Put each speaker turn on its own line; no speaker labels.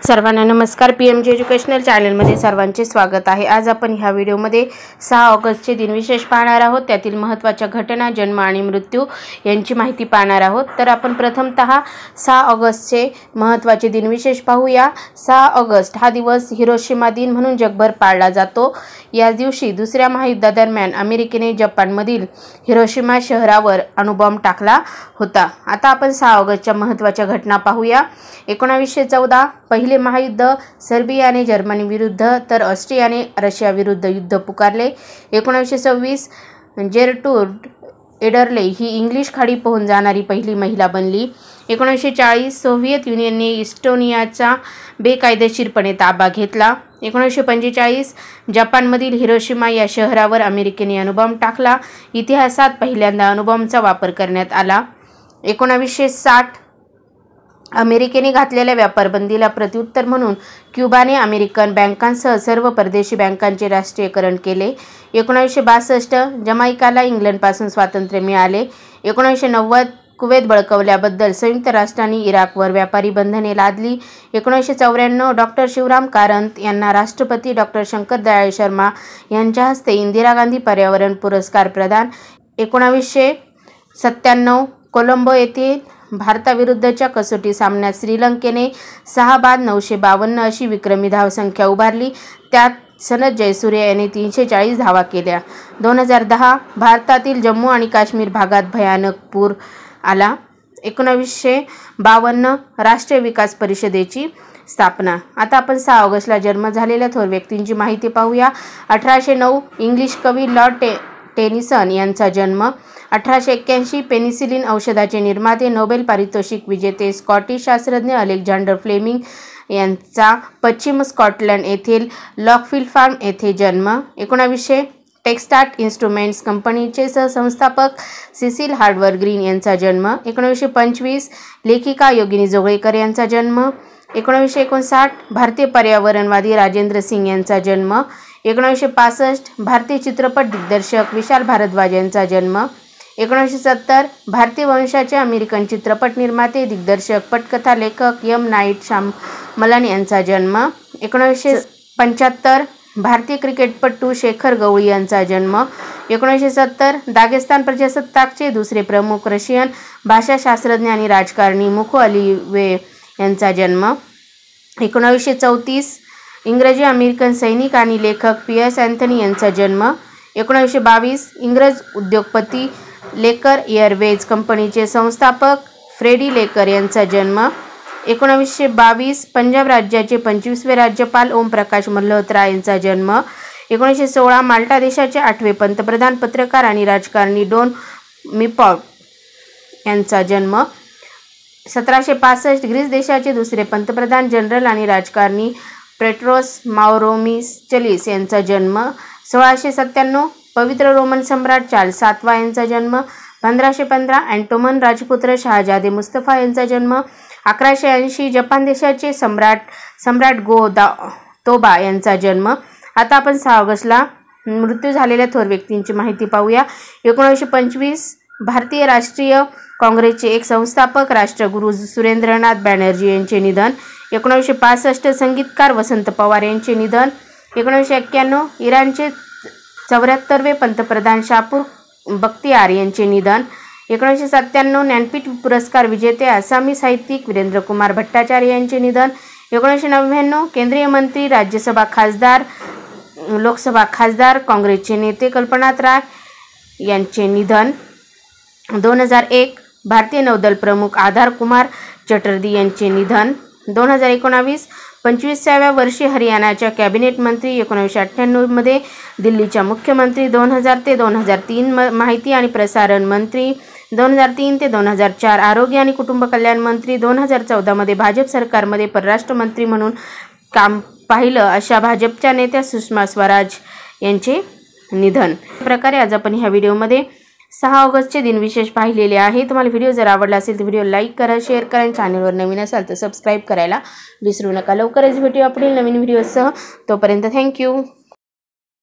सर्वांना नमस्कार। PMG educational चॅनलमध्ये सर्वांचे स्वागत आहे। आज आपण ह्या व्हिडिओमध्ये 6 ऑगस्टचे दिनविशेष पाहणार आहोत। त्यातील महत्त्वाच्या घटना, जन्म आणि मृत्यू यांची माहिती पाहणार आहोत। तर आपण प्रथमतः 6 ऑगस्टचे महत्त्वाचे दिनविशेष पाहूया। 6 ऑगस्ट हा दिवस हिरोशिमा दिन म्हणून जगभर पाळला जातो। या दिवशी दुसऱ्या महायुद्धादरम्यान अमेरिकेने जपानमधील हिरोशिमा शहरावर अणुबॉम्ब टाकला होता। आता आपण 6 ऑगस्टच्या महत्त्वाच्या घटना पाहूया। 1914 पहिले महायुद्ध, सर्बियाने जर्मनी विरुद्ध तर ऑस्ट्रियाने रशिया विरुद्ध युद्ध पुकारले। 1926 जेरट्रूड एडरले ही इंग्लिश खाडी पोहून जाणारी पहिली महिला बनली। 1940 सोव्हिएत युनियनने इस्टोनियाचा बेकायदेशीरपणे ताबा घेतला। 1945 जपानमधील हिरोशिमा या शहरावर अमेरिकेने अणुबॉम्ब टाकला। इतिहासात पहिल्यांदा अणुबॉम्बचा वापर करण्यात आला। 1960 अमेरिकेने घातलेल्या व्यापारबंदीला प्रत्युत्तर म्हणून क्युबाने अमेरिकन बँकांसह सर्व परदेशी बँकांचे राष्ट्रीयकरण केले। 1962 जमैकाला इंग्लंडपासून स्वातंत्र्य मिळाले। 1990 कुवेत बळकावल्याबद्दल संयुक्त राष्ट्रांनी इराकवर व्यापारी बंधने लादली। 1994 डॉक्टर शिवराम कारंत यांना राष्ट्रपती डॉक्टर शंकर दयाळ शर्मा यांच्या हस्ते इंदिरा गांधी पर्यावरण पुरस्कार प्रदान। 1997 कोलंबो येथे भारताविरुद्धच्या कसोटी सामन्यात श्रीलंकेने 6 बाद 952 अशी विक्रमी धावसंख्या उभारली। त्यात सनथ जयसूर्य याने 340 धावा केल्या। 2010 भारतातील जम्मू आणि काश्मीर भागात भयानक पूर आला। 1952 राष्ट्रीय विकास परिषदेची स्थापना। आता आपण 6 ऑगस्टला जन्म झालेल्या थोर व्यक्तींची माहिती पाहूया। 1809 इंग्लिश कवी लॉर्ड टेनिसन यांचा जन्म। 1881 पेनिसिलिन औषधाचे निर्माते, नोबेल पारितोषिक विजेते स्कॉटिश शास्त्रज्ञ अलेक्झांडर फ्लेमिंग यांचा पश्चिम स्कॉटलंड येथील लॉकफील्ड फार्म येथे जन्म। 1900 टेक्स्टार्ट इन्स्ट्रुमेंट्स कंपनीचे सहसंस्थापक सिसिल हार्डवर ग्रीन यांचा जन्म। 1925 लेखिका योगिनी जोगळेकर यांचा जन्म। 1959 भारतीय पर्यावरणवादी राजेंद्र सिंग यांचा जन्म। 1965 भारतीय चित्रपट दिग्दर्शक विशाल भारद्वाज यांचा जन्म। 1970 भारतीय वंशाचे अमेरिकन चित्रपट निर्माते, दिग्दर्शक, पटकथा लेखक एम नाईट श्यामलन यांचा जन्म। 1975 भारतीय क्रिकेटपटू शेखर गवळी यांचा जन्म। 1970 दागेस्तान प्रजासत्ताकचे दुसरे प्रमुख रशियन भाषाशास्त्रज्ञ आणि राजकारणी मुखो अलिवे यांचा जन्म। 1934 इंग्रजी अमेरिकन सैनिक आणि लेखक पियर्स अँथनी यांचा जन्म। 1922 इंग्रज उद्योगपती लेकर एअरवेज कंपनीचे संस्थापक फ्रेडी लेकर यांचा जन्म। 1922 पंजाब राज्याचे 25वे राज्यपाल ओमप्रकाश मल्होत्रा यांचा जन्म। 1916 माल्टा देशाचे 8वे पंतप्रधान, पत्रकार आणि राजकारणी डॉन मिपॉट यांचा जन्म। 1765 ग्रीस देशाचे दुसरे पंतप्रधान, जनरल आणि राजकारणी पेट्रोस माउरोमिचलीस यांचा जन्म। 1697 पवित्र रोमन सम्राट चार्ल्स 7वा यांचा जन्म। 1515 अँटोमन राजपुत्र शहाजादे मुस्तफा यांचा जन्म। 1180 जपान देशाचे सम्राट तोबा यांचा जन्म। आता आपण 6 ऑगस्टला मृत्यू झालेल्या थोर व्यक्तींची माहिती पाहूया। 1925 भारतीय राष्ट्रीय काँग्रेसचे एक संस्थापक, राष्ट्रगुरू सुरेंद्रनाथ बॅनर्जी यांचे निधन। 1965 संगीतकार वसंत पवार यांचे निधन। 1991 इराणचे 74वे पंतप्रधान शापूर बख्तियार यांचे निधन। 1997 ज्ञानपीठ पुरस्कार विजेते आसामी साहित्यिक वीरेंद्र कुमार भट्टाचार्य यांचे निधन। 1999 केंद्रीय मंत्री, राज्यसभा खासदार, लोकसभा खासदार, काँग्रेसचे नेते कल्पनाथ राय यांचे निधन। 2001 भारतीय नौदल प्रमुख आधार कुमार चटर्जी यांचे निधन। 2019 25व्या वर्षी हरियाणाच्या कॅबिनेट मंत्री, 1998 मध्ये दिल्लीच्या मुख्यमंत्री, 2000 ते 2003 माहिती आणि प्रसारण मंत्री, 2003 ते 2004 आरोग्य आणि कुटुंब कल्याण मंत्री, 2014 मध्ये भाजप सरकारमध्ये परराष्ट्र मंत्री म्हणून काम पाहिलं अशा भाजपच्या नेत्या सुषमा स्वराज यांचे निधन। प्रकारे आज आपण ह्या व्हिडिओमध्ये 6 ऑगस्टचे दिनविशेष पाहिलेले आहे। तुम्हाला व्हिडिओ जर आवडला असेल तर व्हिडिओ लाईक करा, शेअर करा आणि चॅनलवर नवीन असाल तर सबस्क्राईब करायला विसरू नका। लवकरच भेटूया पुढील नवीन व्हिडिओसह। तोपर्यंत थँक्यू।